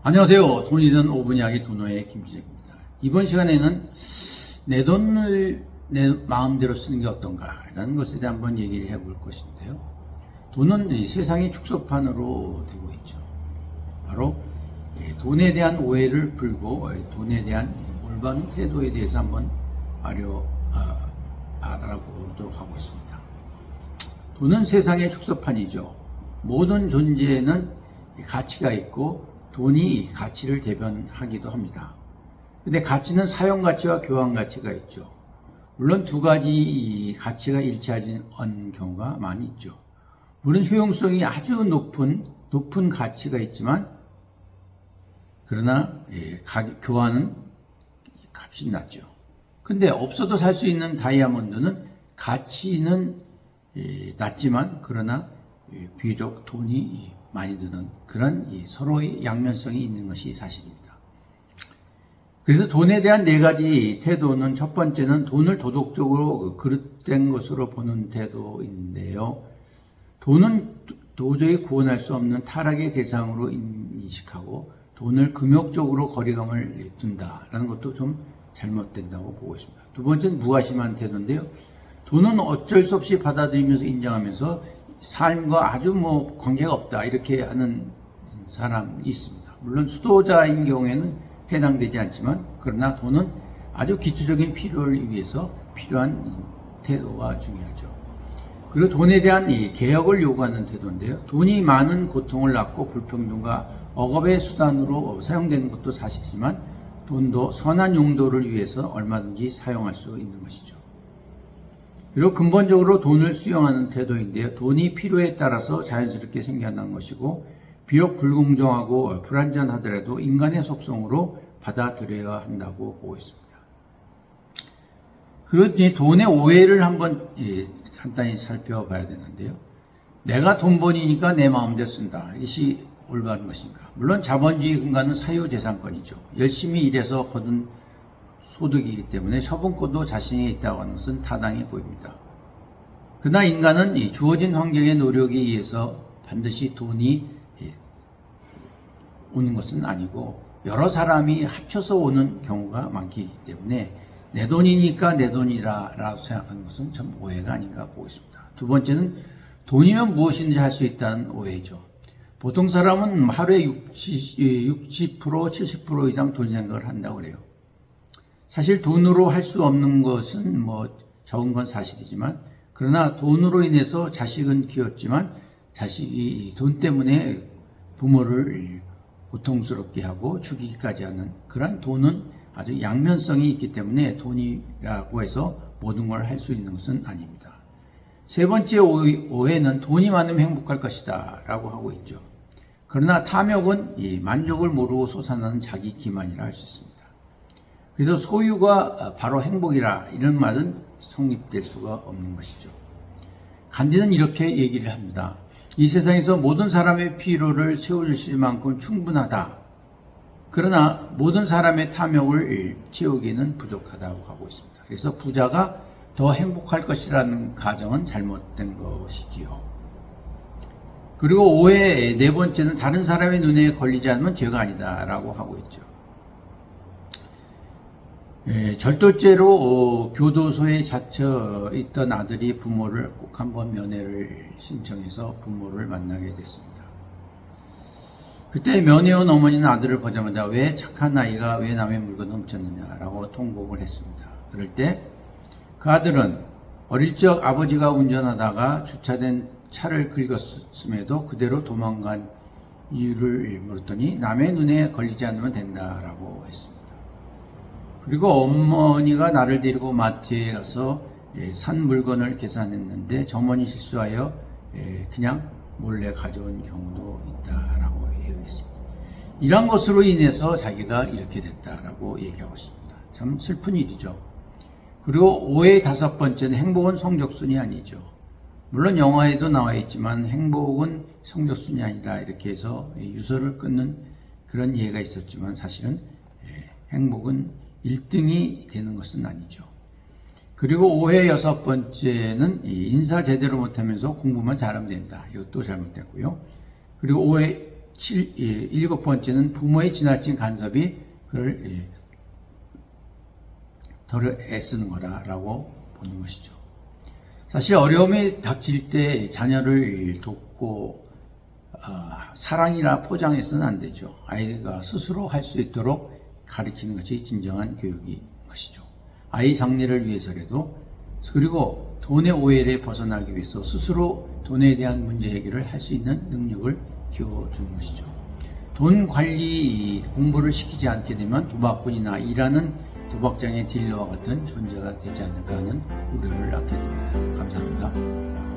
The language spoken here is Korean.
안녕하세요. 돈이 든 5분 이야기 도노의 김지재입니다. 이번 시간에는 내 돈을 내 마음대로 쓰는 게 어떤가 라는 것에 대해 한번 얘기를 해볼 것인데요. 돈은 이 세상의 축소판으로 되고 있죠. 바로 돈에 대한 오해를 풀고 돈에 대한 올바른 태도에 대해서 한번 알아보도록 하고 있습니다. 돈은 세상의 축소판이죠. 모든 존재에는 가치가 있고 돈이 가치를 대변하기도 합니다. 근데 가치는 사용 가치와 교환 가치가 있죠. 물론 두 가지 가치가 일치하지 않은 경우가 많이 있죠. 물론 효용성이 아주 높은 가치가 있지만 그러나 교환은 값이 낮죠. 근데 없어도 살 수 있는 다이아몬드는 가치는 낮지만 그러나 비교적 돈이 많이 드는 그런 서로의 양면성이 있는 것이 사실입니다. 그래서 돈에 대한 네 가지 태도는 첫 번째는 돈을 도덕적으로 그릇된 것으로 보는 태도인데요. 돈은 도저히 구원할 수 없는 타락의 대상으로 인식하고 돈을 금욕적으로 거리감을 둔다라는 것도 좀 잘못된다고 보고 있습니다. 두 번째는 무관심한 태도인데요. 돈은 어쩔 수 없이 받아들이면서 인정하면서 삶과 아주 관계가 없다 이렇게 하는 사람이 있습니다. 물론 수도자인 경우에는 해당되지 않지만 그러나 돈은 아주 기초적인 필요를 위해서 필요한 태도가 중요하죠. 그리고 돈에 대한 개혁을 요구하는 태도인데요. 돈이 많은 고통을 낳고 불평등과 억압의 수단으로 사용되는 것도 사실이지만 돈도 선한 용도를 위해서 얼마든지 사용할 수 있는 것이죠. 그리고 근본적으로 돈을 수용하는 태도인데요. 돈이 필요에 따라서 자연스럽게 생겨난 것이고 비록 불공정하고 불완전하더라도 인간의 속성으로 받아들여야 한다고 보고 있습니다. 그리고 돈의 오해를 한번 간단히 살펴봐야 되는데요. 내가 돈벌이니까 내 마음대로 쓴다. 이것이 올바른 것인가? 물론 자본주의 근간은 사유재산권이죠. 열심히 일해서 거둔 소득이기 때문에 처분권도 자신이 있다고 하는 것은 타당해 보입니다. 그러나 인간은 주어진 환경의 노력에 의해서 반드시 돈이 오는 것은 아니고 여러 사람이 합쳐서 오는 경우가 많기 때문에 내 돈이니까 내 돈이라고 생각하는 것은 참 오해가 아닌가 보고 있습니다. 두 번째는 돈이면 무엇인지 할 수 있다는 오해죠. 보통 사람은 하루에 60%, 70% 이상 돈 생각을 한다고 그래요. 사실 돈으로 할 수 없는 것은 적은 건 사실이지만 그러나 돈으로 인해서 자식은 키웠지만 자식이 돈 때문에 부모를 고통스럽게 하고 죽이기까지 하는 그런 돈은 아주 양면성이 있기 때문에 돈이라고 해서 모든 걸 할 수 있는 것은 아닙니다. 세 번째 오해는 돈이 많으면 행복할 것이다 라고 하고 있죠. 그러나 탐욕은 만족을 모르고 솟아나는 자기 기만이라 할 수 있습니다. 그래서 소유가 바로 행복이라 이런 말은 성립될 수가 없는 것이죠. 간디는 이렇게 얘기를 합니다. 이 세상에서 모든 사람의 필요를 채워줄 만큼 충분하다. 그러나 모든 사람의 탐욕을 채우기는 부족하다고 하고 있습니다. 그래서 부자가 더 행복할 것이라는 가정은 잘못된 것이지요. 그리고 오해 네 번째는 다른 사람의 눈에 걸리지 않으면 죄가 아니다 라고 하고 있죠. 절도죄로 교도소에 갇혀 있던 아들이 부모를 꼭 한번 면회를 신청해서 부모를 만나게 됐습니다. 그때 면회 온 어머니는 아들을 보자마자 왜 착한 아이가 왜 남의 물건을 훔쳤느냐라고 통곡을 했습니다. 그럴 때 그 아들은 어릴 적 아버지가 운전하다가 주차된 차를 긁었음에도 그대로 도망간 이유를 물었더니 남의 눈에 걸리지 않으면 된다라고 했습니다. 그리고 어머니가 나를 데리고 마트에 가서 산 물건을 계산했는데 점원이 실수하여 그냥 몰래 가져온 경우도 있다라고 얘기했습니다. 이런 것으로 인해서 자기가 이렇게 됐다라고 얘기하고 있습니다. 참 슬픈 일이죠. 그리고 오해의 다섯 번째는 행복은 성적순이 아니죠. 물론 영화에도 나와 있지만 행복은 성적순이 아니라 이렇게 해서 유서를 끊는 그런 예가 있었지만 사실은 행복은 1등이 되는 것은 아니죠. 그리고 오해 여섯 번째는 인사 제대로 못하면서 공부만 잘하면 된다. 이것도 잘못됐고요. 그리고 오해 일곱 번째는 부모의 지나친 간섭이 그를 덜 애쓰는 거라고 보는 것이죠. 사실 어려움이 닥칠 때 자녀를 돕고 사랑이나 포장해서는 안 되죠. 아이가 스스로 할 수 있도록 가르치는 것이 진정한 교육인 것이죠. 아이 장래를 위해서라도, 그리고 돈의 오해를 벗어나기 위해서 스스로 돈에 대한 문제 해결을 할 수 있는 능력을 키워주는 것이죠. 돈 관리 공부를 시키지 않게 되면 도박꾼이나 일하는 도박장의 딜러와 같은 존재가 되지 않을까 하는 우려를 낳게 됩니다. 감사합니다.